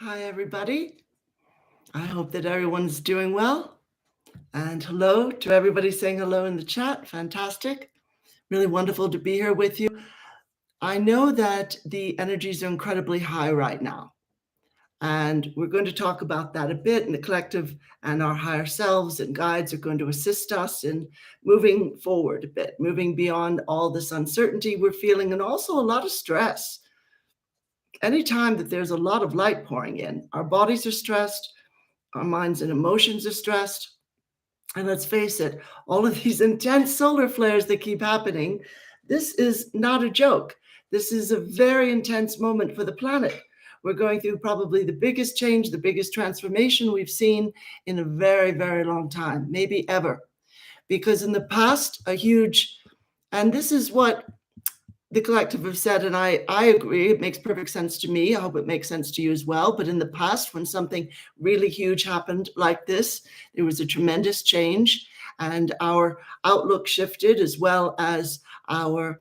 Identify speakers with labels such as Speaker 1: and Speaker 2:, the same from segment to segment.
Speaker 1: Hi, everybody. I hope that everyone's doing well. And hello to everybody saying hello in the chat. Fantastic. Really wonderful to be here with you. I know that the energies are incredibly high right now. And we're going to talk about that a bit. And the collective and our higher selves and guides are going to assist us in moving forward a bit, moving beyond all this uncertainty we're feeling and also a lot of stress. Anytime that there's a lot of light pouring in, our bodies are stressed, our minds and emotions are stressed. And let's face it, all of these intense solar flares that keep happening, this is not a joke. This is a very intense moment for the planet. We're going through probably the biggest change, the biggest transformation we've seen in a very, very long time, maybe ever. Because in the past, and this is what the collective have said, and I agree, it makes perfect sense to me. I hope it makes sense to you as well. But in the past, when something really huge happened like this, there was a tremendous change and our outlook shifted, as well as our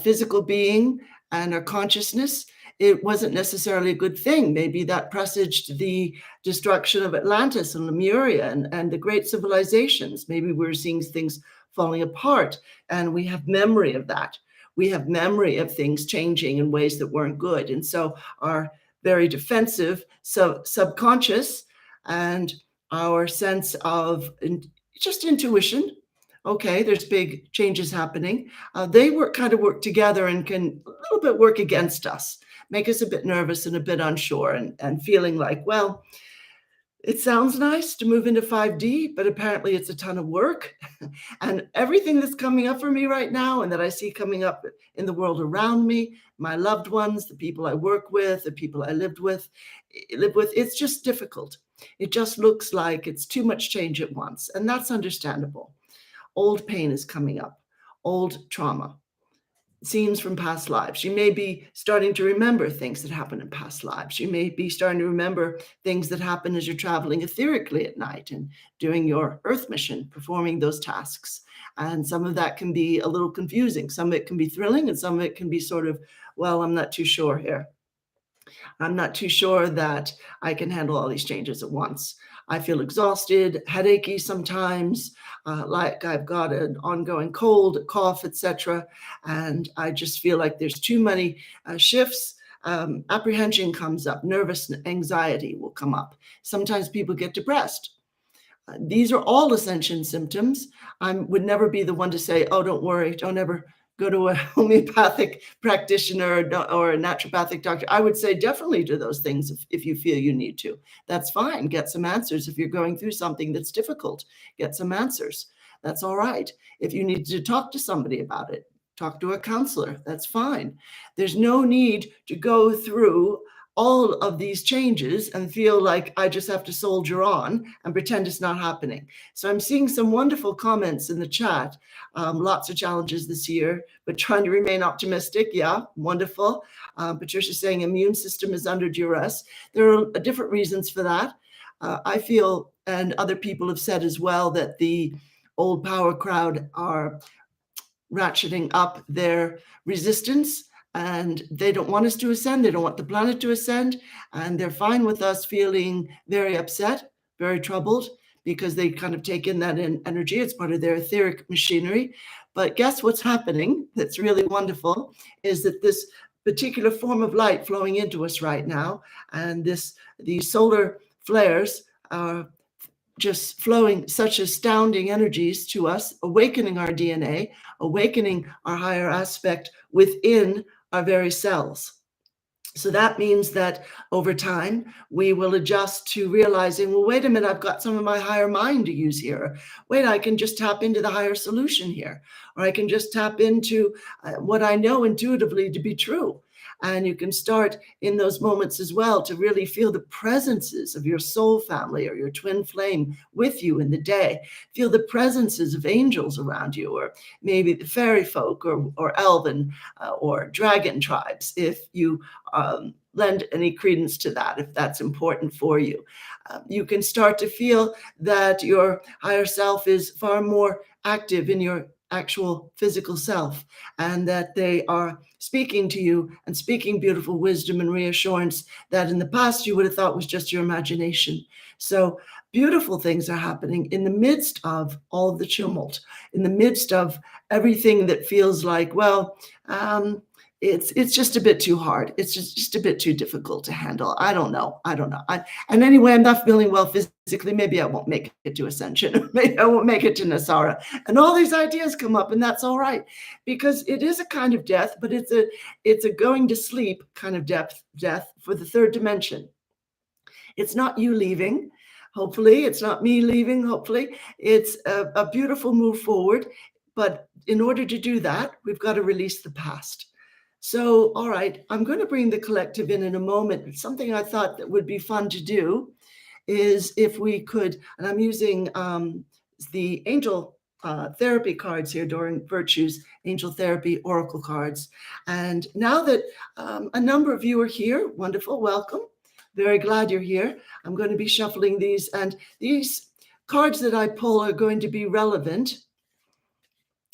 Speaker 1: physical being and our consciousness. It wasn't necessarily a good thing. Maybe that presaged the destruction of Atlantis and Lemuria and the great civilizations. Maybe we're seeing things falling apart, and we have memory of that. We have memory of things changing in ways that weren't good. And so our very defensive subconscious and our sense of just intuition, okay, there's big changes happening. They work together and can a little bit work against us, make us a bit nervous and a bit unsure and feeling like, well, it sounds nice to move into 5D, but apparently it's a ton of work. And everything that's coming up for me right now and that I see coming up in the world around me, my loved ones, the people I work with, the people I live with, it's just difficult. It just looks like it's too much change at once. And that's understandable. Old pain is coming up, old trauma, scenes from past lives. You may be starting to remember things that happened in past lives. You may be starting to remember things that happen as you're traveling etherically at night and doing your Earth mission, performing those tasks. And some of that can be a little confusing. Some of it can be thrilling, and some of it can be sort of, well, I'm not too sure here. I'm not too sure that I can handle all these changes at once. I feel exhausted, headachy sometimes, like I've got an ongoing cold, cough, etc. And I just feel like there's too many shifts. Apprehension comes up, nervous anxiety will come up. Sometimes people get depressed. These are all Ascension symptoms. I would never be the one to say, oh, don't worry, don't ever go to a homeopathic practitioner or a naturopathic doctor. I would say definitely do those things if you feel you need to. That's fine. Get some answers. If you're going through something that's difficult, get some answers. That's all right. If you need to talk to somebody about it, talk to a counselor. That's fine. There's no need to go through all of these changes and feel like I just have to soldier on and pretend it's not happening. So I'm seeing some wonderful comments in the chat. Lots of challenges this year, but trying to remain optimistic. Yeah, wonderful. Patricia's saying immune system is under duress. There are different reasons for that. I feel, and other people have said as well, that the old power crowd are ratcheting up their resistance, and they don't want us to ascend. They don't want the planet to ascend, and they're fine with us feeling very upset, very troubled, because they kind of take in that energy. It's part of their etheric machinery. But guess what's happening that's really wonderful is that this particular form of light flowing into us right now, and these solar flares are just flowing such astounding energies to us, awakening our DNA, awakening our higher aspect within our very cells. So that means that over time, we will adjust to realizing, well, wait a minute, I've got some of my higher mind to use here. Wait, I can just tap into the higher solution here, or I can just tap into what I know intuitively to be true. And you can start in those moments as well to really feel the presences of your soul family or your twin flame with you in the day. Feel the presences of angels around you, or maybe the fairy folk or elven or dragon tribes, if you lend any credence to that, if that's important for you. You can start to feel that your higher self is far more active in your actual physical self, and that they are speaking to you and speaking beautiful wisdom and reassurance that in the past you would have thought was just your imagination. So beautiful things are happening in the midst of all of the tumult, in the midst of everything that feels like, well, it's just a bit too hard. It's just a bit too difficult to handle. I don't know. And anyway, I'm not feeling well physically. Maybe I won't make it to Ascension. Maybe I won't make it to Nasara. And all these ideas come up, and that's all right, because it is a kind of death, but it's a going to sleep kind of death for the third dimension. It's not you leaving. Hopefully, it's not me leaving. Hopefully, it's a beautiful move forward. But in order to do that, we've got to release the past. So, all right, I'm going to bring the collective in a moment. Something I thought that would be fun to do is if we could, and I'm using the angel therapy cards here, Doreen Virtue's angel therapy oracle cards. And now that a number of you are here, wonderful, welcome. Very glad you're here. I'm going to be shuffling these, and these cards that I pull are going to be relevant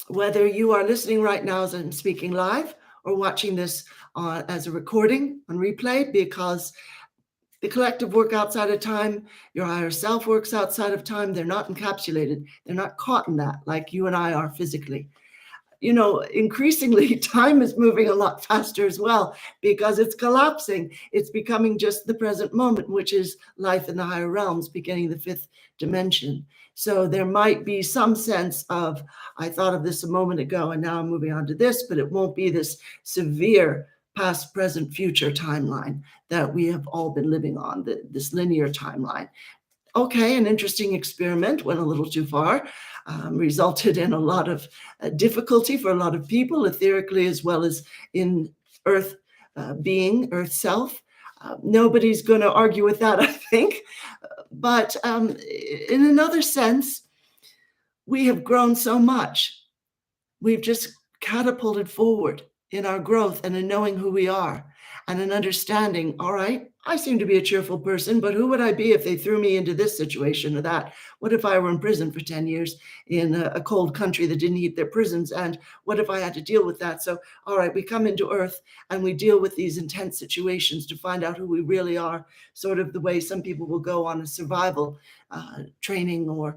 Speaker 1: whether you are listening right now as I'm speaking live or watching this as a recording on replay, because the collective work outside of time, your higher self works outside of time. They're not encapsulated. They're not caught in that like you and I are physically. You know, increasingly time is moving a lot faster as well because it's collapsing. It's becoming just the present moment, which is life in the higher realms, beginning the fifth dimension. So there might be some sense of, I thought of this a moment ago and now I'm moving on to this, but it won't be this severe past, present, future timeline that we have all been living on, this linear timeline. Okay, an interesting experiment, went a little too far, resulted in a lot of difficulty for a lot of people, etherically as well as in earth being, earth self. Nobody's going to argue with that, I think. But in another sense, we have grown so much. We've just catapulted forward in our growth and in knowing who we are and in understanding, all right, I seem to be a cheerful person, but who would I be if they threw me into this situation or that? What if I were in prison for 10 years in a cold country that didn't heat their prisons? And what if I had to deal with that? So, all right, we come into Earth and we deal with these intense situations to find out who we really are, sort of the way some people will go on a survival training or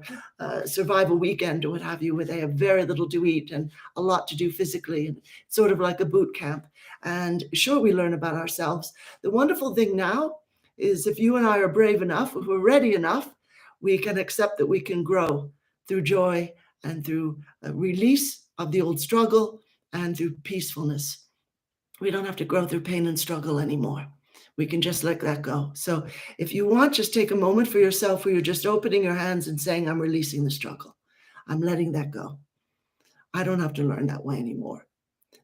Speaker 1: survival weekend or what have you, where they have very little to eat and a lot to do physically, and sort of like a boot camp. And sure, we learn about ourselves. The wonderful thing now is if you and I are brave enough, if we're ready enough, we can accept that we can grow through joy and through release of the old struggle and through peacefulness. We don't have to grow through pain and struggle anymore. We can just let that go. So if you want, just take a moment for yourself where you're just opening your hands and saying, I'm releasing the struggle. I'm letting that go. I don't have to learn that way anymore.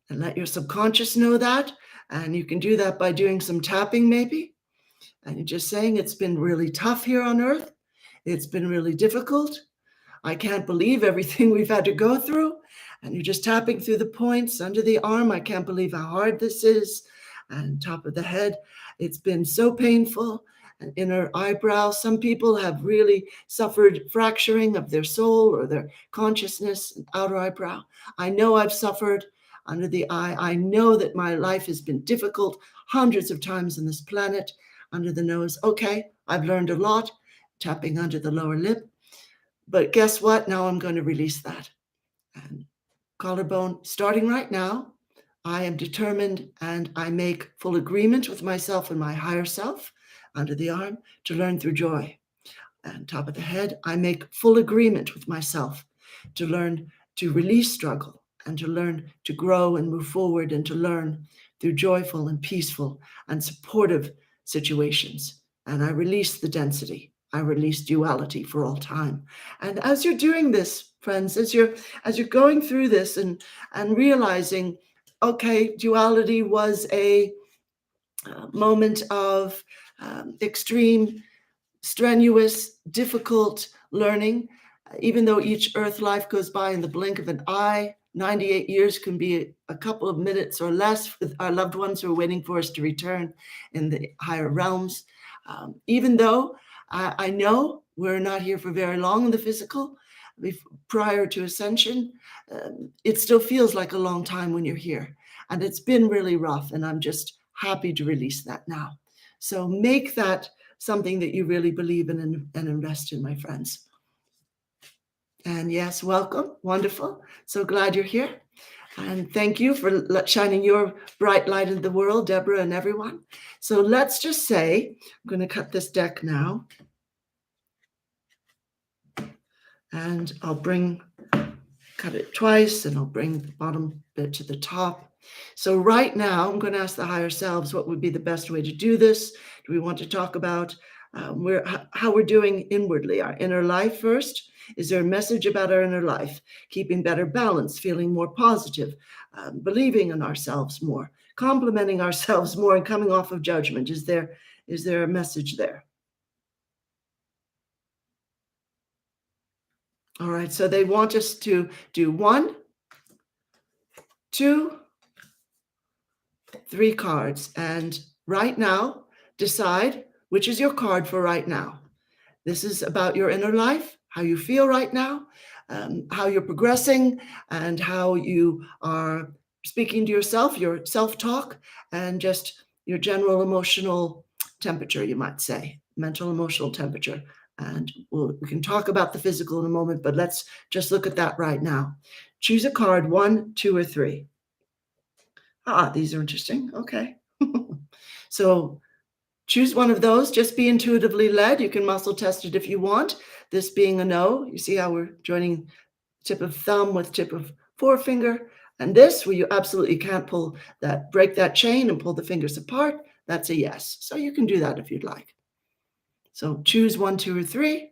Speaker 1: And let your subconscious know that. And you can do that by doing some tapping maybe. And you're just saying, it's been really tough here on Earth. It's been really difficult. I can't believe everything we've had to go through. And you're just tapping through the points under the arm. I can't believe how hard this is. And top of the head, it's been so painful. And inner eyebrow, some people have really suffered fracturing of their soul or their consciousness. Outer eyebrow, I know I've suffered. Under the eye, I know that my life has been difficult hundreds of times on this planet. Under the nose, okay, I've learned a lot. Tapping under the lower lip. But guess what? Now I'm going to release that. And collarbone, starting right now, I am determined and I make full agreement with myself and my higher self under the arm to learn through joy. And top of the head, I make full agreement with myself to learn to release struggle and to learn to grow and move forward and to learn through joyful and peaceful and supportive situations. And I release the density. I release duality for all time. And as you're doing this, friends, as you're going through this and realizing, okay, duality was a moment of extreme, strenuous, difficult learning. Even though each Earth life goes by in the blink of an eye, 98 years can be a couple of minutes or less with our loved ones who are waiting for us to return in the higher realms. Even though I know we're not here for very long in the physical, prior to Ascension, it still feels like a long time when you're here. And it's been really rough, and I'm just happy to release that now. So make that something that you really believe in and invest in, my friends. And yes, welcome. Wonderful. So glad you're here. And thank you for shining your bright light in the world, Deborah and everyone. So let's just say, I'm going to cut this deck now. And I'll cut it twice, and I'll bring the bottom bit to the top. So right now, I'm going to ask the higher selves what would be the best way to do this. Do we want to talk about how we're doing inwardly, our inner life first? Is there a message about our inner life? Keeping better balance, feeling more positive, believing in ourselves more, complimenting ourselves more, and coming off of judgment. Is there a message there? All right, so they want us to do 1, 2, 3 cards. And right now, decide which is your card for right now. This is about your inner life, how you feel right now, how you're progressing, and how you are speaking to yourself, your self-talk, and just your general emotional temperature, you might say, mental emotional temperature. And we can talk about the physical in a moment, but let's just look at that right now. Choose a card, 1, 2, or 3. These are interesting. Okay. So choose one of those. Just be intuitively led. You can muscle test it if you want. This being a no, you see how we're joining tip of thumb with tip of forefinger. And this, where you absolutely can't break that chain and pull the fingers apart, that's a yes. So you can do that if you'd like. So choose 1, 2, or 3.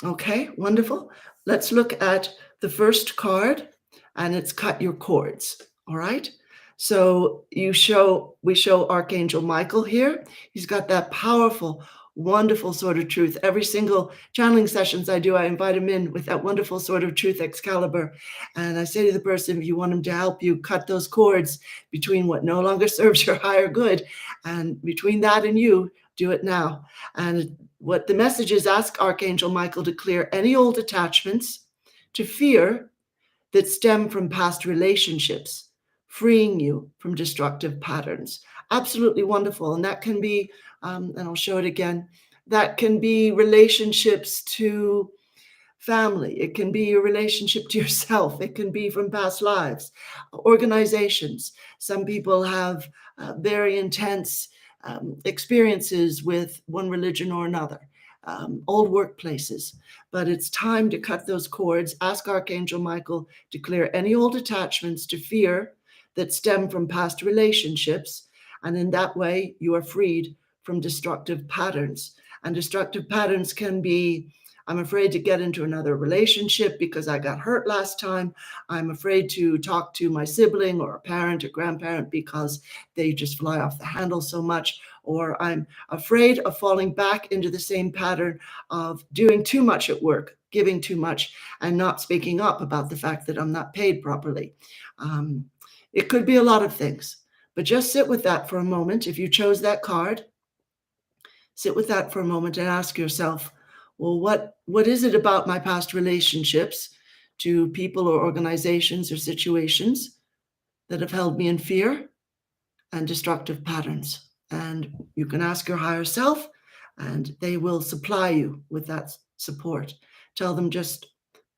Speaker 1: Okay, wonderful. Let's look at the first card, and it's cut your cords. All right. So we show Archangel Michael here. He's got that powerful, wonderful sword of truth. Every single channeling sessions I do, I invite him in with that wonderful sword of truth, Excalibur. And I say to the person, if you want him to help you cut those cords between what no longer serves your higher good, and between that and you, do it now. And what the message is, ask Archangel Michael to clear any old attachments to fear that stem from past relationships, freeing you from destructive patterns. Absolutely wonderful. And that can be, and I'll show it again, that can be relationships to family. It can be your relationship to yourself. It can be from past lives, organizations. Some people have very intense experiences with one religion or another, old workplaces. But it's time to cut those cords. Ask Archangel Michael to clear any old attachments to fear that stem from past relationships. And in that way, you are freed from destructive patterns. And destructive patterns can be, I'm afraid to get into another relationship because I got hurt last time. I'm afraid to talk to my sibling or a parent or grandparent because they just fly off the handle so much. Or I'm afraid of falling back into the same pattern of doing too much at work, giving too much, and not speaking up about the fact that I'm not paid properly. It could be a lot of things, but just sit with that for a moment. If you chose that card, sit with that for a moment and ask yourself, well, what is it about my past relationships to people or organizations or situations that have held me in fear and destructive patterns? And you can ask your higher self, and they will supply you with that support. Tell them, just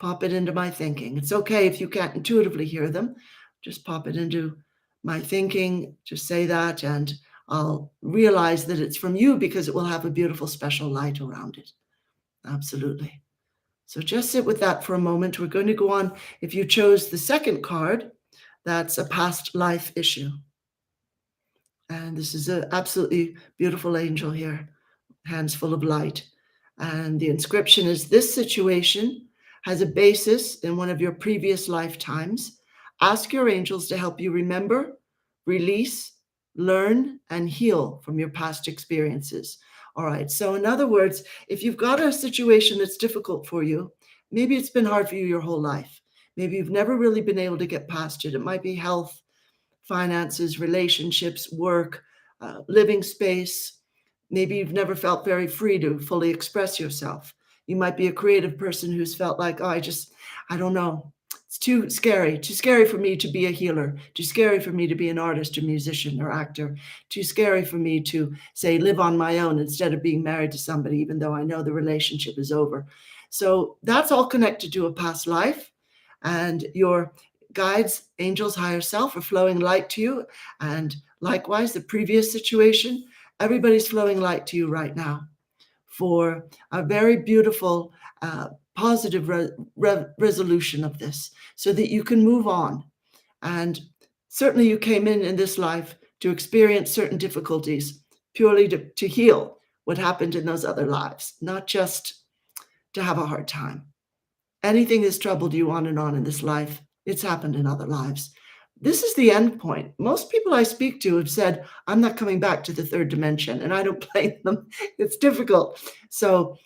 Speaker 1: pop it into my thinking. It's okay if you can't intuitively hear them. Just pop it into my thinking. Just say that, and I'll realize that it's from you because it will have a beautiful special light around it. Absolutely. So just sit with that for a moment. We're going to go on. If you chose the second card, that's a past life issue. And this is an absolutely beautiful angel here, hands full of light. And the inscription is, this situation has a basis in one of your previous lifetimes. Ask your angels to help you remember, release, learn, and heal from your past experiences. All right. So in other words, if you've got a situation that's difficult for you, maybe it's been hard for you your whole life. Maybe you've never really been able to get past it. It might be health, finances, relationships, work, living space. Maybe you've never felt very free to fully express yourself. You might be a creative person who's felt like, oh, I don't know. It's too scary for me to be a healer, too scary for me to be an artist or musician or actor, too scary for me to, say, live on my own instead of being married to somebody, even though I know the relationship is over. So that's all connected to a past life, and your guides, angels, higher self are flowing light to you. And likewise, the previous situation, everybody's flowing light to you right now for a very beautiful, positive resolution of this so that you can move on. And certainly you came in this life to experience certain difficulties purely to heal what happened in those other lives, not just to have a hard time. Anything that's troubled you on and on in this life, it's happened in other lives. This is the end point. Most people I speak to have said, I'm not coming back to the third dimension, and I don't blame them. It's difficult. So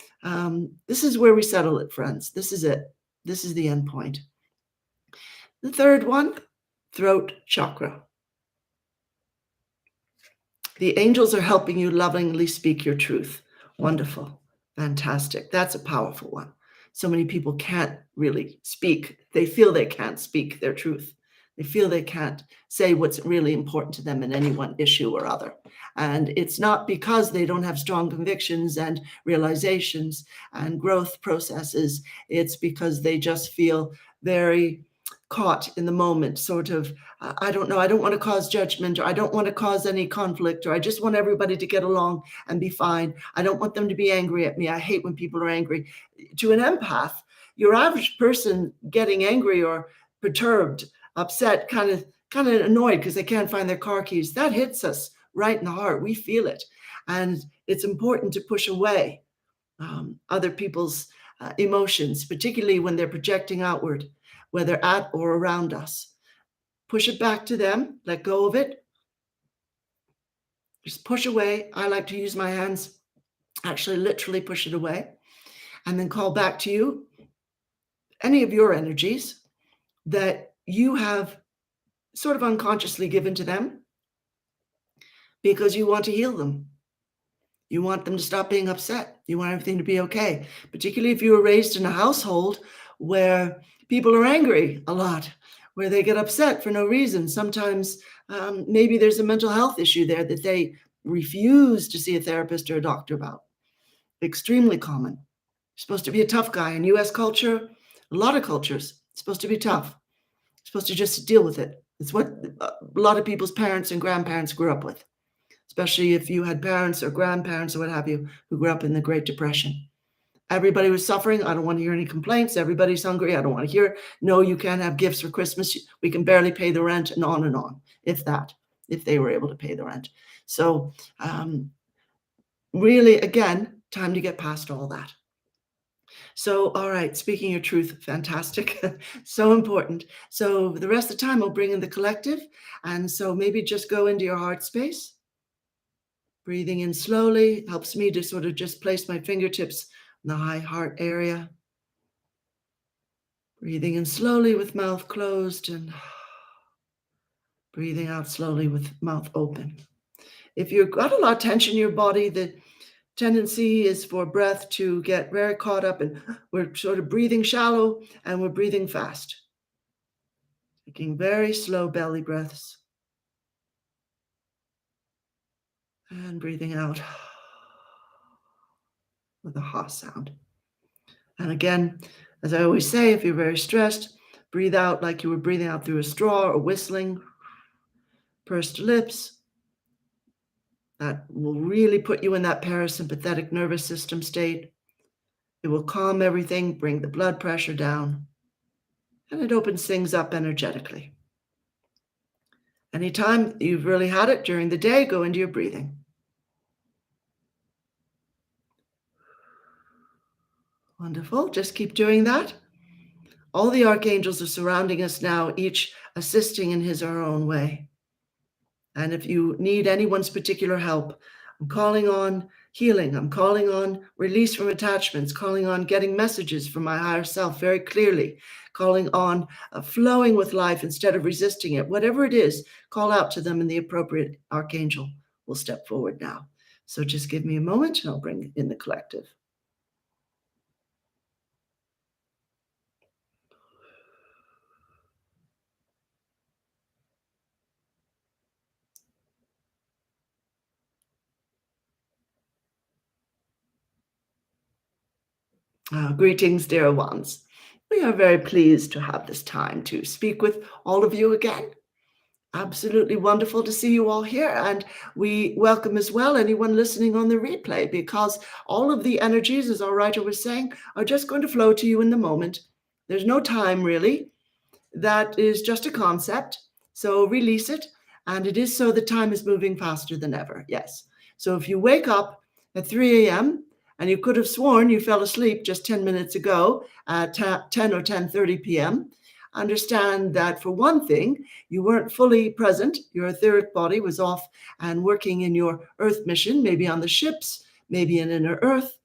Speaker 1: this is where we settle it, friends. This is it. This is the end point. The third one, throat chakra. The angels are helping you lovingly speak your truth. Wonderful. Fantastic. That's a powerful one. So many people can't really speak. They feel they can't speak their truth. They feel they can't say what's really important to them in any one issue or other. And it's not because they don't have strong convictions and realizations and growth processes. It's because they just feel very caught in the moment, sort of, I don't know, I don't want to cause judgment, or I don't want to cause any conflict, or I just want everybody to get along and be fine. I don't want them to be angry at me. I hate when people are angry. To an empath, your average person getting angry or perturbed, upset, kind of annoyed because they can't find their car keys, that hits us right in the heart. We feel it. And it's important to push away other people's emotions, particularly when they're projecting outward, whether at or around us. Push it back to them, let go of it. Just push away. I like to use my hands, actually literally push it away, and then call back to you any of your energies that you have sort of unconsciously given to them because you want to heal them. You want them to stop being upset. You want everything to be okay, particularly if you were raised in a household where people are angry a lot, where they get upset for no reason. Sometimes maybe there's a mental health issue there that they refuse to see a therapist or a doctor about. Extremely common. You're supposed to be a tough guy. In US culture, a lot of cultures, it's supposed to be tough. You're supposed to just deal with it. It's what a lot of people's parents and grandparents grew up with, especially if you had parents or grandparents or what have you who grew up in the Great Depression. Everybody was suffering. I don't want to hear any complaints. Everybody's hungry. I don't want to hear, no, you can't have gifts for Christmas. We can barely pay the rent, and on, if they were able to pay the rent. So really, again, time to get past all that. So, all right, speaking your truth, fantastic, so important. So the rest of the time, I'll bring in the collective. And so maybe just go into your heart space. Breathing in slowly helps me to sort of just place my fingertips in the high heart area. Breathing in slowly with mouth closed and breathing out slowly with mouth open. If you've got a lot of tension in your body, the tendency is for breath to get very caught up, and we're sort of breathing shallow and we're breathing fast. Taking very slow belly breaths and breathing out with a ha sound. And again, as I always say, if you're very stressed, breathe out like you were breathing out through a straw or whistling, pursed lips. That will really put you in that parasympathetic nervous system state. It will calm everything, bring the blood pressure down, and it opens things up energetically. Anytime you've really had it during the day, go into your breathing. Wonderful. Just keep doing that. All the archangels are surrounding us now, each assisting in his or her own way. And if you need anyone's particular help, I'm calling on healing. I'm calling on release from attachments, calling on getting messages from my higher self very clearly, calling on flowing with life instead of resisting it. Whatever it is, call out to them, and the appropriate archangel will step forward now. So just give me a moment and I'll bring in the collective. Greetings, dear ones. We are very pleased to have this time to speak with all of you again. Absolutely wonderful to see you all here. And we welcome as well anyone listening on the replay, because all of the energies, as our writer was saying, are just going to flow to you in the moment. There's no time really. That is just a concept. So release it. And it is so the time is moving faster than ever. Yes. So if you wake up at 3 a.m., and you could have sworn you fell asleep just 10 minutes ago at 10 or 10:30 p.m., understand that for one thing, you weren't fully present. Your etheric body was off and working in your Earth mission, maybe on the ships, maybe in inner Earth,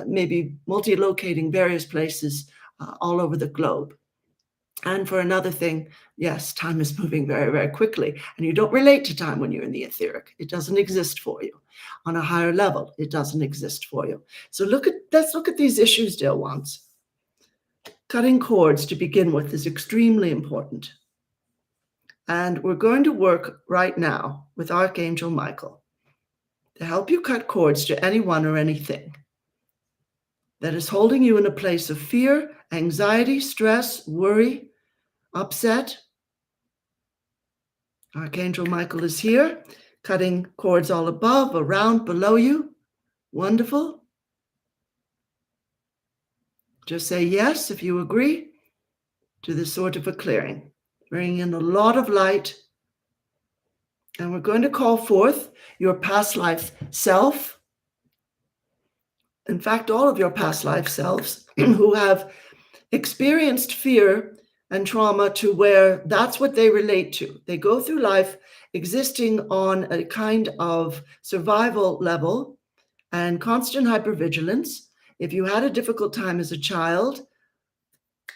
Speaker 1: maybe multi-locating various places all over the globe. And for another thing, yes, time is moving very, very quickly. And you don't relate to time when you're in the etheric. It doesn't exist for you. On a higher level, it doesn't exist for you. So let's look at these issues, dear ones. Cutting cords to begin with is extremely important. And we're going to work right now with Archangel Michael to help you cut cords to anyone or anything that is holding you in a place of fear, anxiety, stress, worry, upset. Archangel Michael is here, cutting cords all above, around, below you. Wonderful. Just say yes if you agree to this sort of a clearing. Bringing in a lot of light. And we're going to call forth your past life self. In fact, all of your past life selves who have experienced fear and trauma to where that's what they relate to. They go through life existing on a kind of survival level and constant hypervigilance. If you had a difficult time as a child,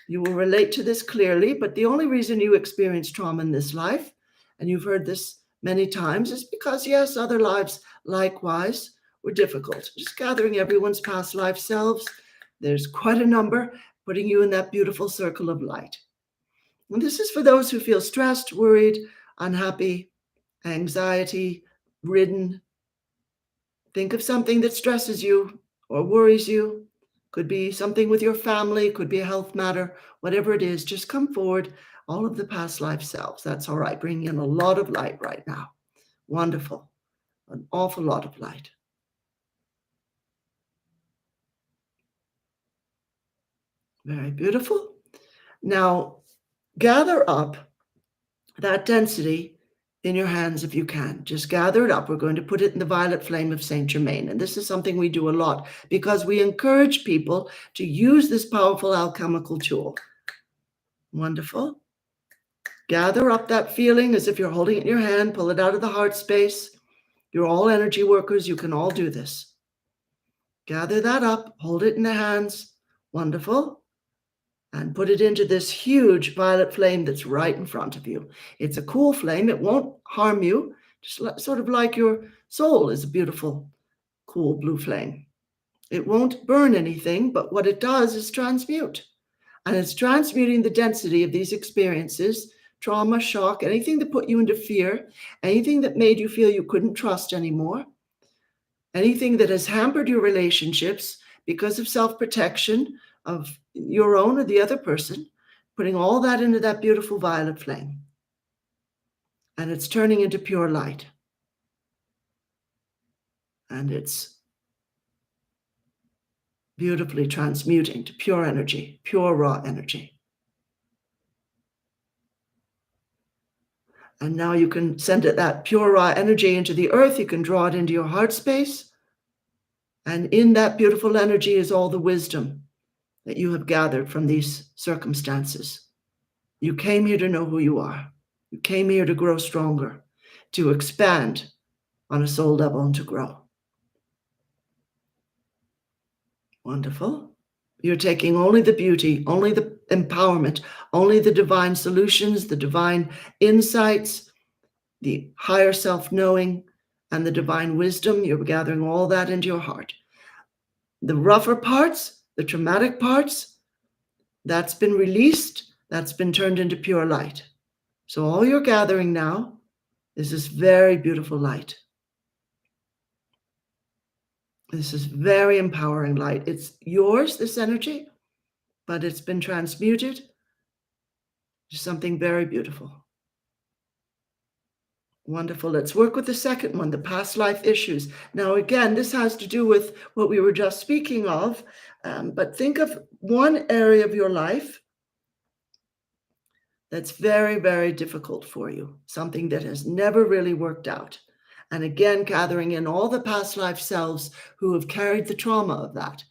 Speaker 1: you will relate to this clearly, but the only reason you experience trauma in this life, and you've heard this many times, is because, yes, other lives likewise were difficult. Just gathering everyone's past life selves, there's quite a number, putting you in that beautiful circle of light. And this is for those who feel stressed, worried, unhappy, anxiety ridden. Think of something that stresses you or worries you. Could be something with your family, could be a health matter, whatever it is, just come forward. All of the past life selves. That's all right. Bringing in a lot of light right now. Wonderful. An awful lot of light. Very beautiful. Now, gather up that density in your hands if you can. Just gather it up. We're going to put it in the violet flame of Saint Germain. And this is something we do a lot because we encourage people to use this powerful alchemical tool. Wonderful. Gather up that feeling as if you're holding it in your hand. Pull it out of the heart space. You're all energy workers. You can all do this. Gather that up. Hold it in the hands. Wonderful. And put it into this huge violet flame that's right in front of you. It's a cool flame. It won't harm you. Just sort of like your soul is a beautiful, cool blue flame. It won't burn anything, but what it does is transmute. And it's transmuting the density of these experiences, trauma, shock, anything that put you into fear, anything that made you feel you couldn't trust anymore, anything that has hampered your relationships because of self-protection of your own or the other person, putting all that into that beautiful violet flame. And it's turning into pure light. And it's beautifully transmuting to pure energy, pure raw energy. And now you can send it, that pure raw energy, into the earth. You can draw it into your heart space. And in that beautiful energy is all the wisdom that you have gathered from these circumstances. You came here to know who you are. You came here to grow stronger, to expand on a soul level and to grow. Wonderful. You're taking only the beauty, only the empowerment, only the divine solutions, the divine insights, the higher self-knowing, and the divine wisdom. You're gathering all that into your heart. The rougher parts, the traumatic parts, that's been released, that's been turned into pure light. So all you're gathering now is this very beautiful light. This is very empowering light. It's yours, this energy, but it's been transmuted to something very beautiful. Wonderful. Let's work with the second one, the past life issues. Now, again, this has to do with what we were just speaking of, but think of one area of your life that's very, very difficult for you, something that has never really worked out. And again, gathering in all the past life selves who have carried the trauma of that.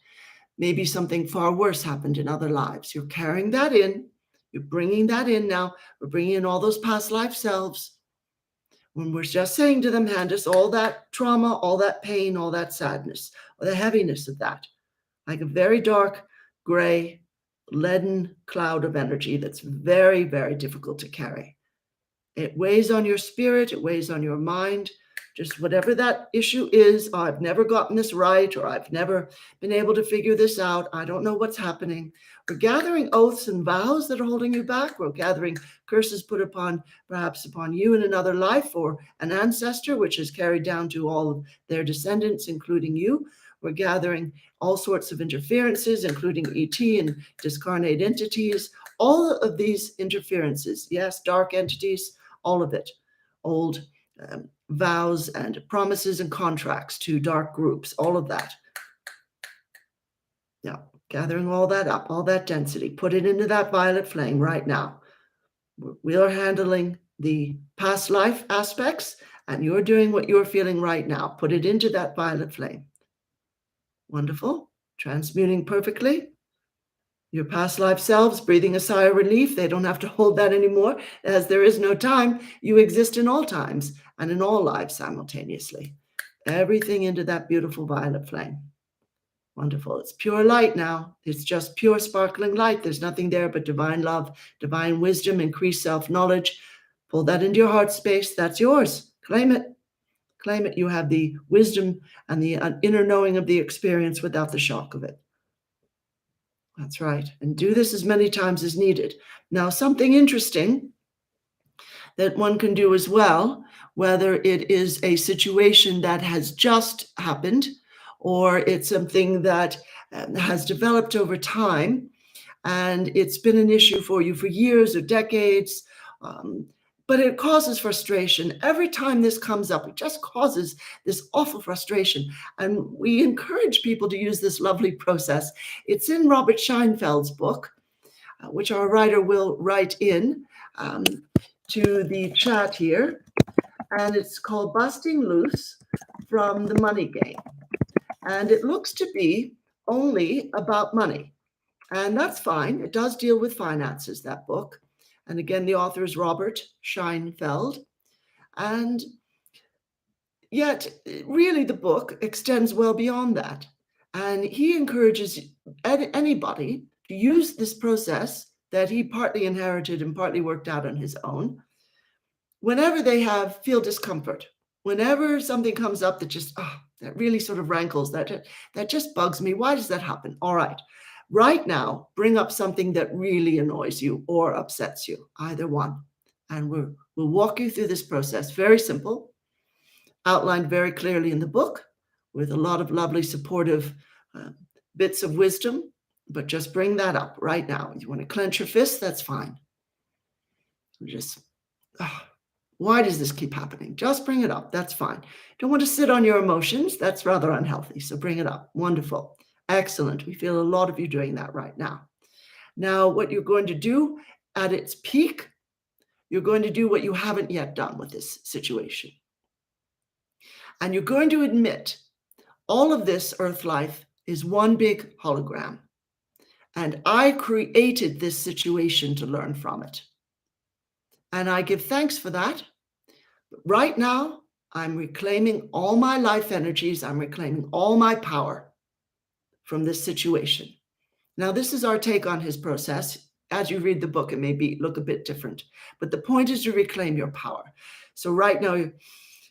Speaker 1: Maybe something far worse happened in other lives. You're carrying that in. You're bringing that in now. We're bringing in all those past life selves. When we're just saying to them, hand us all that trauma, all that pain, all that sadness, or the heaviness of that, like a very dark, gray, leaden cloud of energy that's very, very difficult to carry. It weighs on your spirit, it weighs on your mind, just whatever that issue is. Oh, I've never gotten this right, or I've never been able to figure this out. I don't know what's happening. We're gathering oaths and vows that are holding you back. We're gathering curses put upon, perhaps upon you in another life, or an ancestor, which is carried down to all of their descendants, including you. We're gathering all sorts of interferences, including ET and discarnate entities, all of these interferences, yes, dark entities, all of it, old vows and promises and contracts to dark groups, all of that. Now, gathering all that up, all that density, put it into that violet flame right now. We are handling the past life aspects, and you're doing what you're feeling right now. Put it into that violet flame. Wonderful. Transmuting perfectly. Your past life selves breathing a sigh of relief. They don't have to hold that anymore. As there is no time, you exist in all times and in all lives simultaneously. Everything into that beautiful violet flame. Wonderful. It's pure light now. It's just pure sparkling light. There's nothing there but divine love, divine wisdom, increased self-knowledge. Pull that into your heart space. That's yours. Claim it. Claim it. You have the wisdom and the inner knowing of the experience without the shock of it. That's right. And do this as many times as needed. Now, something interesting that one can do as well, whether it is a situation that has just happened or it's something that has developed over time and it's been an issue for you for years or decades, but it causes frustration. Every time this comes up, it just causes this awful frustration. And we encourage people to use this lovely process. It's in Robert Scheinfeld's book, which our writer will write in to the chat here. And it's called Busting Loose from the Money Game. And it looks to be only about money. And that's fine. It does deal with finances, that book. And again, the author is Robert Scheinfeld. And yet, really, the book extends well beyond that. And he encourages anybody to use this process that he partly inherited and partly worked out on his own whenever they feel discomfort, whenever something comes up that just, that really sort of rankles, that just bugs me. Why does that happen? All right. Right now, bring up something that really annoys you or upsets you, either one. And we'll walk you through this process. Very simple, outlined very clearly in the book with a lot of lovely supportive bits of wisdom, but just bring that up right now. You want to clench your fist? That's fine. Just, why does this keep happening? Just bring it up. That's fine. Don't want to sit on your emotions. That's rather unhealthy. So bring it up. Wonderful. Excellent. We feel a lot of you doing that right now. Now, what you're going to do at its peak, you're going to do what you haven't yet done with this situation. And you're going to admit all of this earth life is one big hologram. And I created this situation to learn from it. And I give thanks for that. But right now, I'm reclaiming all my life energies. I'm reclaiming all my power from this situation. Now, this is our take on his process. As you read the book, it may look a bit different, but the point is to reclaim your power. So right now,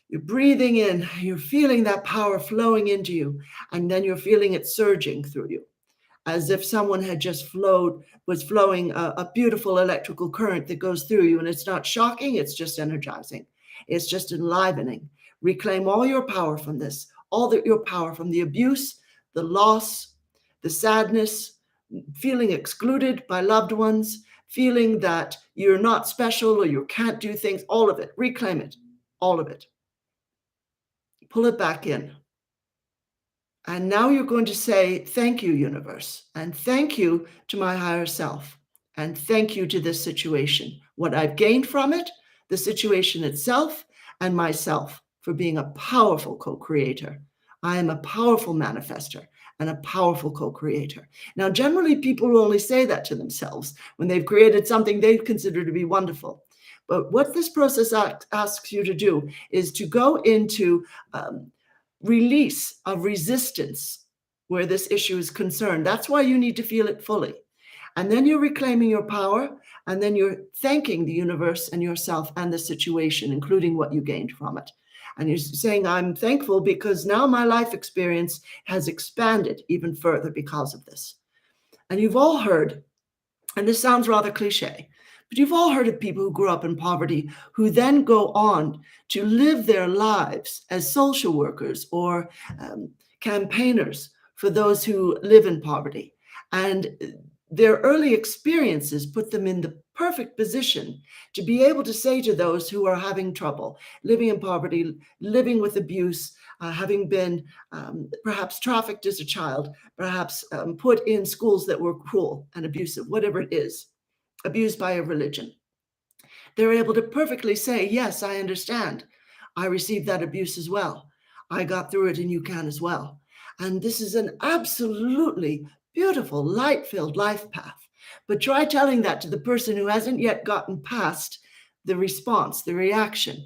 Speaker 1: you're breathing in, you're feeling that power flowing into you, and then you're feeling it surging through you, as if someone had just was flowing a beautiful electrical current that goes through you, and it's not shocking, it's just energizing. It's just enlivening. Reclaim all your power from this, all your power from the abuse, the loss, the sadness, feeling excluded by loved ones, feeling that you're not special or you can't do things, all of it. Reclaim it, all of it. Pull it back in. And now you're going to say, thank you, universe, and thank you to my higher self, and thank you to this situation, what I've gained from it, the situation itself, and myself for being a powerful co-creator. I am a powerful manifester and a powerful co-creator. Now, generally, people will only say that to themselves when they've created something they consider to be wonderful. But what this process asks you to do is to go into release of resistance where this issue is concerned. That's why you need to feel it fully. And then you're reclaiming your power, and then you're thanking the universe and yourself and the situation, including what you gained from it. And you're saying, I'm thankful because now my life experience has expanded even further because of this. And you've all heard, and this sounds rather cliche, but you've all heard of people who grew up in poverty who then go on to live their lives as social workers or campaigners for those who live in poverty. And their early experiences put them in the perfect position to be able to say to those who are having trouble, living in poverty, living with abuse, having been perhaps trafficked as a child, perhaps put in schools that were cruel and abusive, whatever it is, abused by a religion. They're able to perfectly say, yes, I understand. I received that abuse as well. I got through it and you can as well. And this is an absolutely beautiful, light-filled life path. But try telling that to the person who hasn't yet gotten past the response, the reaction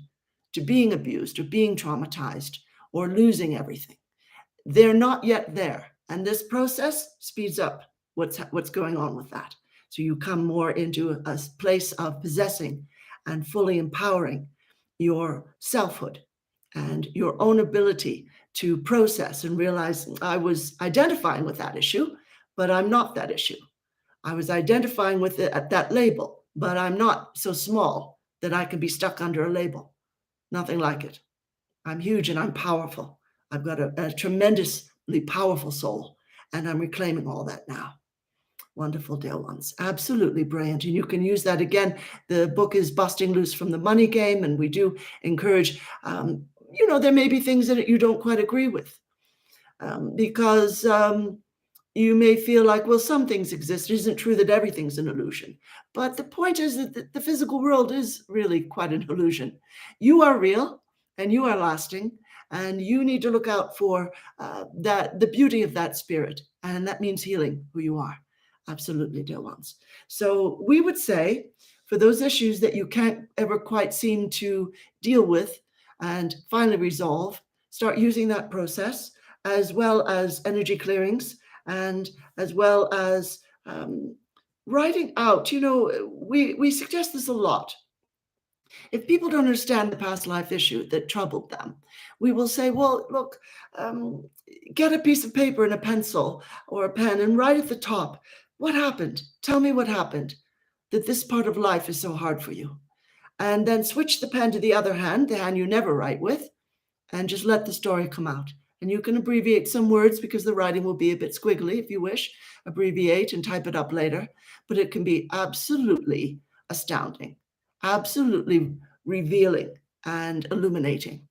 Speaker 1: to being abused or being traumatized or losing everything. They're not yet there. And this process speeds up what's going on with that. So you come more into a place of possessing and fully empowering your selfhood and your own ability to process and realize I was identifying with that issue, but I'm not that issue. I was identifying with it at that label, but I'm not so small that I can be stuck under a label. Nothing like it. I'm huge and I'm powerful. I've got a tremendously powerful soul, and I'm reclaiming all that now. Wonderful, dear ones. Absolutely brilliant. And you can use that again. The book is Busting Loose from the Money Game, and we do encourage, there may be things that you don't quite agree with because you may feel like, well, some things exist. It isn't true that everything's an illusion. But the point is that the physical world is really quite an illusion. You are real and you are lasting, and you need to look out for the beauty of that spirit. And that means healing who you are. Absolutely, dear ones. So we would say, for those issues that you can't ever quite seem to deal with and finally resolve, start using that process, as well as energy clearings, and as well as writing out. We suggest this a lot. If people don't understand the past life issue that troubled them, we will say, well, look, get a piece of paper and a pencil or a pen and write at the top, what happened? Tell me what happened, that this part of life is so hard for you. And then switch the pen to the other hand, the hand you never write with, and just let the story come out. And you can abbreviate some words because the writing will be a bit squiggly if you wish. Abbreviate and type it up later. But it can be absolutely astounding, absolutely revealing and illuminating.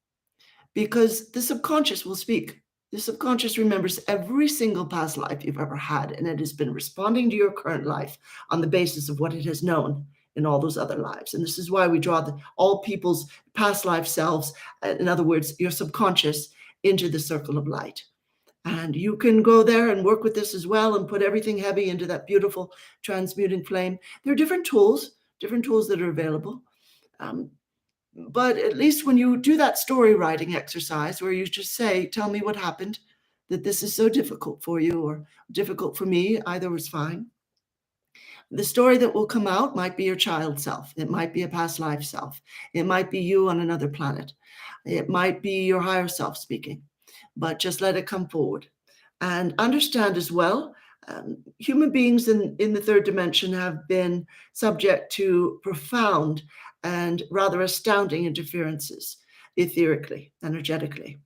Speaker 1: Because the subconscious will speak. The subconscious remembers every single past life you've ever had, and it has been responding to your current life on the basis of what it has known in all those other lives. And this is why we draw all people's past life selves, in other words, your subconscious, into the circle of light. And you can go there and work with this as well and put everything heavy into that beautiful transmuting flame. There are different tools that are available. But at least when you do that story writing exercise where you just say, tell me what happened, that this is so difficult for you or difficult for me, either was fine. The story that will come out might be your child self. It might be a past life self. It might be you on another planet. It might be your higher self speaking, but just let it come forward. And understand as well, human beings in the third dimension have been subject to profound and rather astounding interferences, etherically, energetically.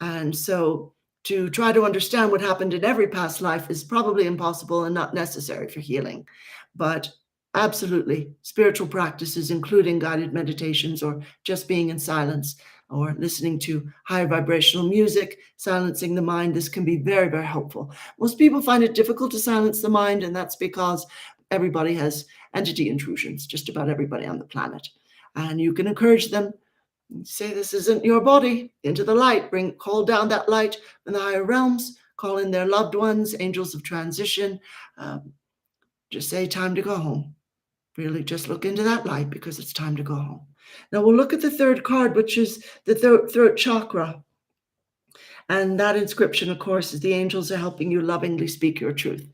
Speaker 1: And so to try to understand what happened in every past life is probably impossible and not necessary for healing. But absolutely, spiritual practices, including guided meditations or just being in silence or listening to higher vibrational music, silencing the mind, this can be very, very helpful. Most people find it difficult to silence the mind, and that's because everybody has entity intrusions, just about everybody on the planet. And you can encourage them. Say, this isn't your body, into the light. Call down that light in the higher realms, call in their loved ones, angels of transition. Just say, time to go home. Really just look into that light because it's time to go home. Now we'll look at the third card, which is the throat chakra. And that inscription, of course, is the angels are helping you lovingly speak your truth.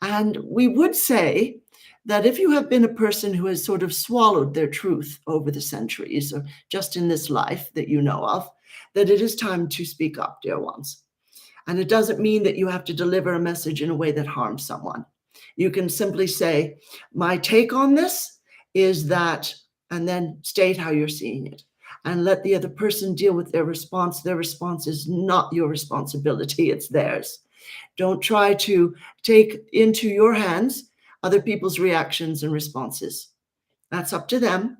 Speaker 1: And we would say that if you have been a person who has sort of swallowed their truth over the centuries, or just in this life that you know of, that it is time to speak up, dear ones. And it doesn't mean that you have to deliver a message in a way that harms someone. You can simply say, my take on this is that, and then state how you're seeing it. And let the other person deal with their response. Their response is not your responsibility, it's theirs. Don't try to take into your hands other people's reactions and responses. That's up to them.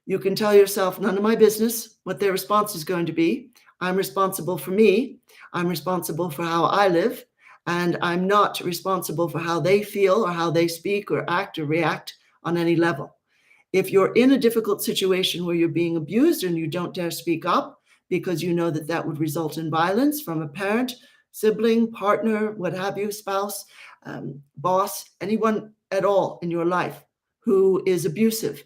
Speaker 1: You can tell yourself, none of my business what their response is going to be. I'm responsible for me. I'm responsible for how I live. And I'm not responsible for how they feel or how they speak or act or react on any level. If you're in a difficult situation where you're being abused and you don't dare speak up because you know that that would result in violence from a parent, sibling, partner, what have you, spouse, boss, anyone at all in your life who is abusive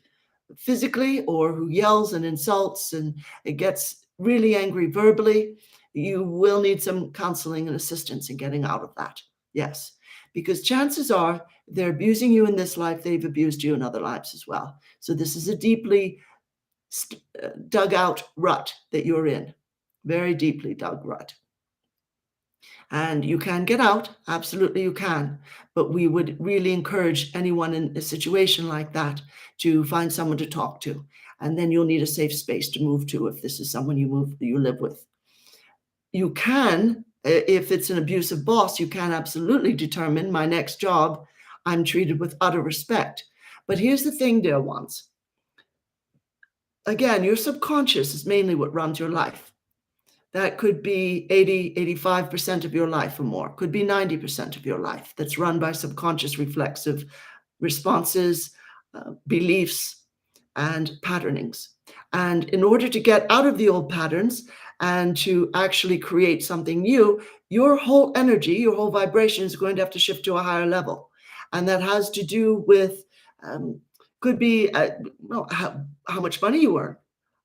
Speaker 1: physically or who yells and insults and it gets really angry verbally, you will need some counseling and assistance in getting out of that. Yes, because chances are they're abusing you in this life, they've abused you in other lives as well. So this is a deeply dug out rut that you're in, very deeply dug rut. And you can get out, absolutely you can, but we would really encourage anyone in a situation like that to find someone to talk to. And then you'll need a safe space to move to if this is someone you live with. You can, if it's an abusive boss, you can absolutely determine my next job, I'm treated with utter respect. But here's the thing, dear ones. Again, your subconscious is mainly what runs your life. That could be 80, 85% of your life or more, could be 90% of your life that's run by subconscious reflexive responses, beliefs, and patternings. And in order to get out of the old patterns and to actually create something new, your whole energy, your whole vibration is going to have to shift to a higher level. And that has to do with, could be how much money you earn,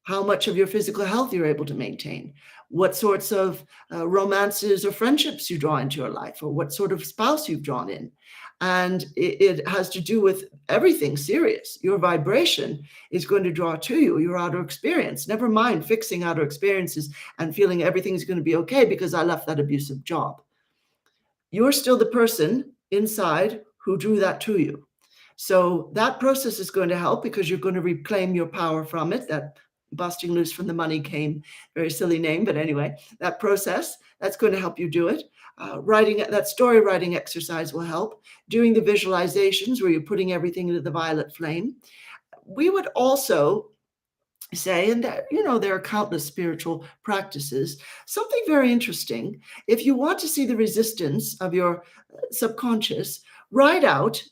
Speaker 1: how much of your physical health you're able to maintain, what sorts of romances or friendships you draw into your life, or what sort of spouse you've drawn in. And it has to do with everything serious. Your vibration is going to draw to you your outer experience. Never mind fixing outer experiences and feeling everything's going to be okay because I left that abusive job. You're still the person inside who drew that to you. So that process is going to help because you're going to reclaim your power from it. That busting loose from the money came, very silly name, but anyway, that process, that's going to help you do it. Writing that story writing exercise will help. Doing the visualizations where you're putting everything into the violet flame. We would also say, and that, there are countless spiritual practices, something very interesting. If you want to see the resistance of your subconscious, write out,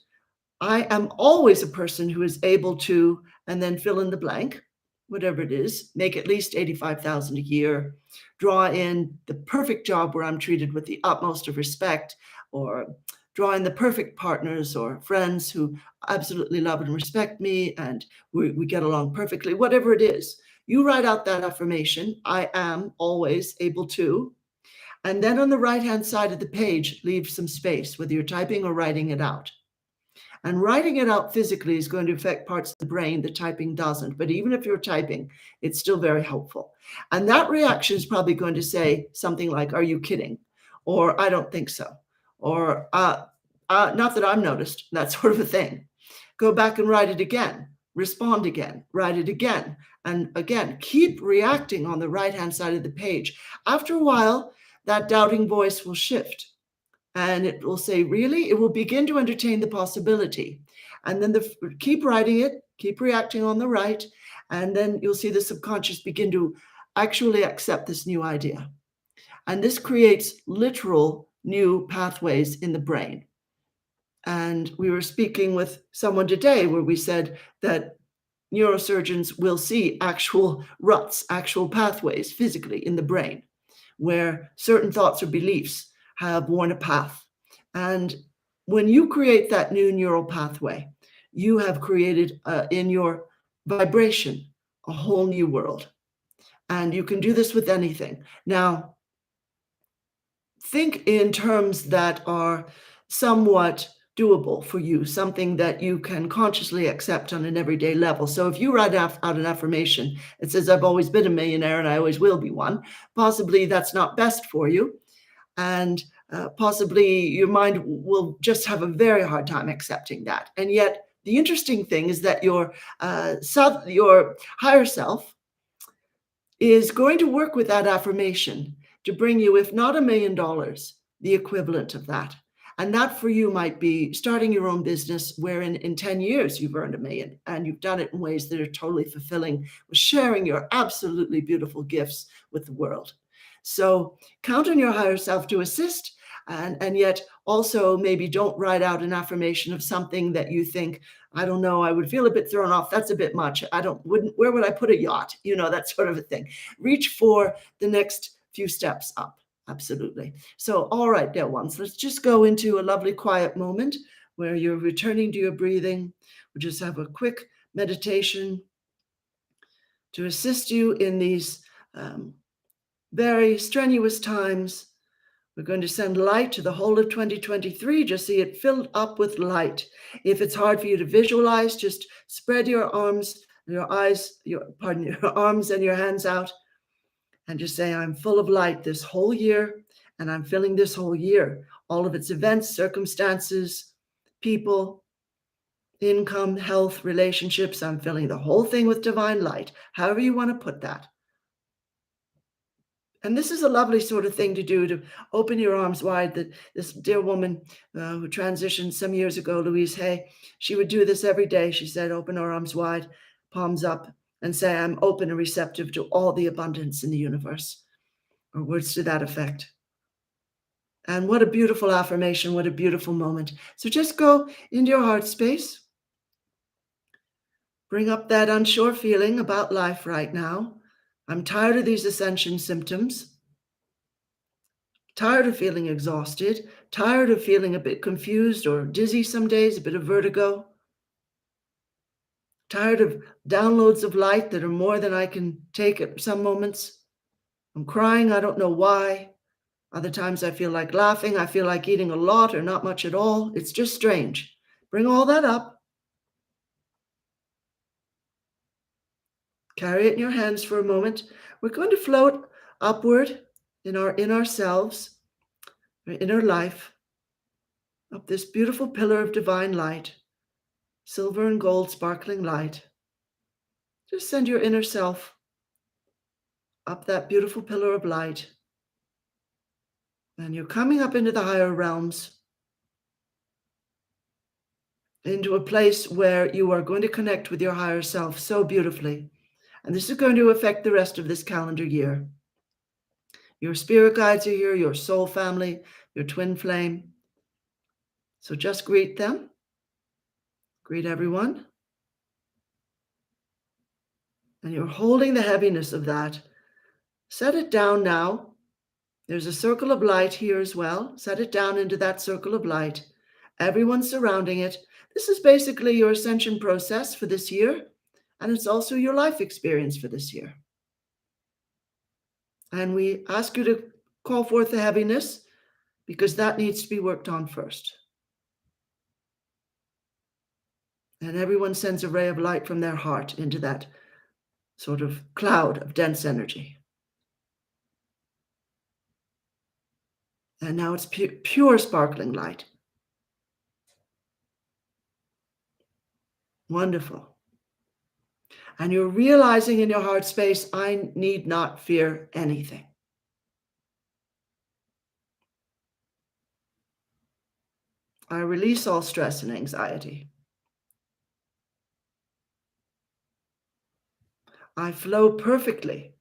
Speaker 1: I am always a person who is able to, and then fill in the blank, whatever it is, make at least 85,000 a year, draw in the perfect job where I'm treated with the utmost of respect, or draw in the perfect partners or friends who absolutely love and respect me, and we get along perfectly, whatever it is. You write out that affirmation, I am always able to, and then on the right-hand side of the page, leave some space, whether you're typing or writing it out. And writing it out physically is going to affect parts of the brain that typing doesn't. But even if you're typing, it's still very helpful. And that reaction is probably going to say something like, are you kidding? Or I don't think so. Or not that I'm noticed, that sort of a thing. Go back and write it again. respond again, write it again. And again, keep reacting on the right-hand side of the page. After a while, that doubting voice will shift and it will say, really? It will begin to entertain the possibility. And then keep writing it, keep reacting on the right, and then you'll see the subconscious begin to actually accept this new idea. And this creates literal new pathways in the brain. And we were speaking with someone today where we said that neurosurgeons will see actual ruts, actual pathways physically in the brain, where certain thoughts or beliefs have worn a path. And when you create that new neural pathway, you have created in your vibration a whole new world. And you can do this with anything. Now, think in terms that are somewhat doable for you, something that you can consciously accept on an everyday level. So if you write out an affirmation, it says, I've always been a millionaire and I always will be one. Possibly that's not best for you. And possibly your mind will just have a very hard time accepting that. And yet the interesting thing is that your higher self is going to work with that affirmation to bring you, if not $1 million, the equivalent of that. And that for you might be starting your own business wherein in 10 years you've earned $1 million and you've done it in ways that are totally fulfilling, with sharing your absolutely beautiful gifts with the world. So count on your higher self to assist, and yet also maybe don't write out an affirmation of something that you think, I don't know, I would feel a bit thrown off. That's a bit much. Where would I put a yacht? You know, that sort of a thing. Reach for the next few steps up. Absolutely. So, all right, dear ones, let's just go into a lovely quiet moment where you're returning to your breathing. We'll just have a quick meditation to assist you in these very strenuous times. We're going to send light to the whole of 2023. Just see it filled up with light. If it's hard for you to visualize, just spread your arms, your arms and your hands out and just say, I'm full of light this whole year, and I'm filling this whole year, all of its events, circumstances, people, income, health, relationships. I'm filling the whole thing with divine light, however you want to put that. And this is a lovely sort of thing to do, to open your arms wide. This dear woman who transitioned some years ago, Louise Hay, she would do this every day. She said, open our arms wide, palms up, and say, I'm open and receptive to all the abundance in the universe, or words to that effect. And what a beautiful affirmation, what a beautiful moment. So just go into your heart space. Bring up that unsure feeling about life right now. I'm tired of these ascension symptoms. Tired of feeling exhausted. Tired of feeling a bit confused or dizzy some days, a bit of vertigo. Tired of downloads of light that are more than I can take at some moments. I'm crying, I don't know why. Other times I feel like laughing. I feel like eating a lot or not much at all. It's just strange. Bring all that up. Carry it in your hands for a moment. We're going to float upward in ourselves, our inner life, up this beautiful pillar of divine light, silver and gold sparkling light. Just send your inner self up that beautiful pillar of light. And you're coming up into the higher realms, into a place where you are going to connect with your higher self so beautifully. And this is going to affect the rest of this calendar year. Your spirit guides are here, your soul family, your twin flame. So just greet them. Greet everyone. And you're holding the heaviness of that. Set it down now. There's a circle of light here as well. Set it down into that circle of light. Everyone surrounding it. This is basically your ascension process for this year. And it's also your life experience for this year. And we ask you to call forth the heaviness, because that needs to be worked on first. And everyone sends a ray of light from their heart into that sort of cloud of dense energy. And now it's pure sparkling light. Wonderful. And you're realizing in your heart space, I need not fear anything. I release all stress and anxiety. I flow perfectly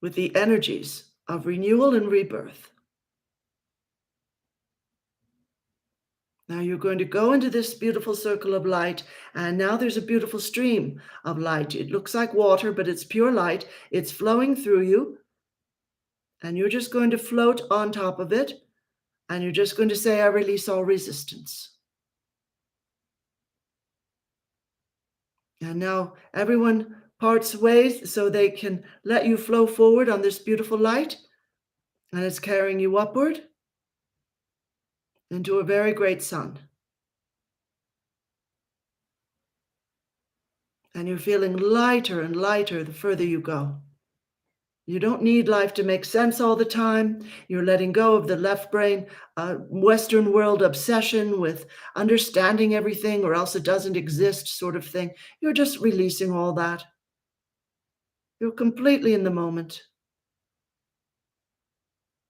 Speaker 1: with the energies of renewal and rebirth. Now you're going to go into this beautiful circle of light, and now there's a beautiful stream of light. It looks like water, but it's pure light. It's flowing through you, and you're just going to float on top of it, and you're just going to say, I release all resistance. And now everyone parts ways so they can let you flow forward on this beautiful light, and it's carrying you upward into a very great sun. And you're feeling lighter and lighter the further you go. You don't need life to make sense all the time. You're letting go of the left brain, Western world obsession with understanding everything or else it doesn't exist sort of thing. You're just releasing all that. You're completely in the moment.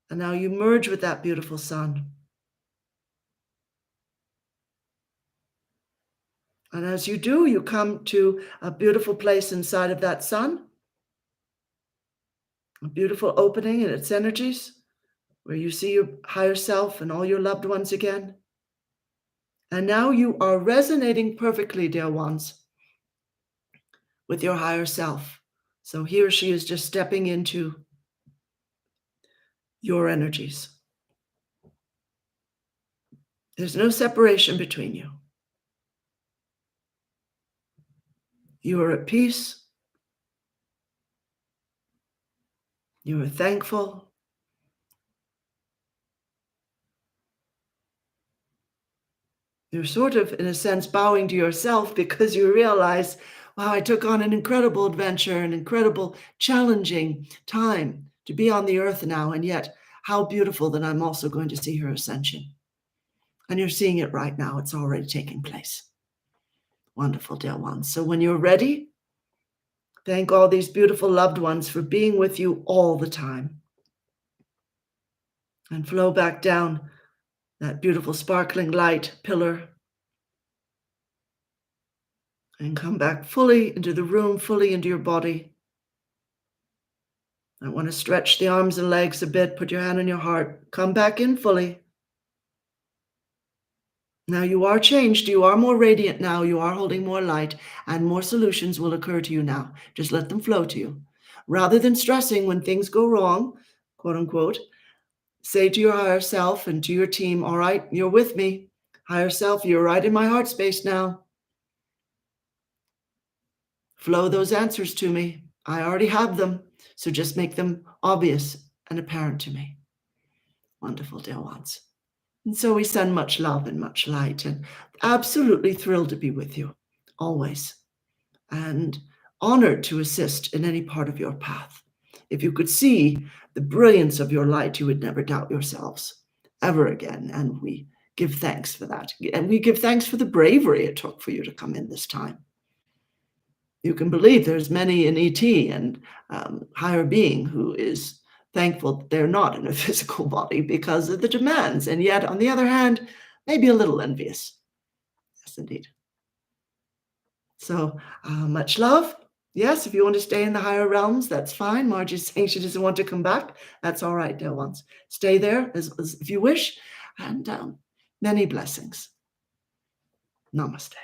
Speaker 1: And now you merge with that beautiful sun. And as you do, you come to a beautiful place inside of that sun, a beautiful opening in its energies, where you see your higher self and all your loved ones again. And now you are resonating perfectly, dear ones, with your higher self. So he or she is just stepping into your energies. There's no separation between you. You are at peace. You are thankful. You're sort of, in a sense, bowing to yourself because you realize, wow, I took on an incredible adventure, an incredible, challenging time to be on the earth now, and yet how beautiful that I'm also going to see her ascension. And you're seeing it right now. It's already taking place. Wonderful, dear ones. So when you're ready, thank all these beautiful loved ones for being with you all the time. And flow back down that beautiful sparkling light pillar. And come back fully into the room, fully into your body. I want to stretch the arms and legs a bit. Put your hand on your heart. Come back in fully. Now you are changed. You are more radiant now. You are holding more light, and more solutions will occur to you now. Just let them flow to you. Rather than stressing when things go wrong, quote unquote, say to your higher self and to your team, all right, you're with me. Higher self, you're right in my heart space now. Flow those answers to me. I already have them, so just make them obvious and apparent to me. Wonderful, dear ones. And so we send much love and much light, and absolutely thrilled to be with you, always, and honored to assist in any part of your path. If you could see the brilliance of your light, you would never doubt yourselves ever again, and we give thanks for that. And we give thanks for the bravery it took for you to come in this time. You can believe there's many in ET and higher being who is thankful that they're not in a physical body because of the demands, and yet, on the other hand, maybe a little envious. Yes, indeed. So much love. Yes, if you want to stay in the higher realms, that's fine. Margie's saying she doesn't want to come back. That's all right, dear ones. Stay there as if you wish, and many blessings. Namaste.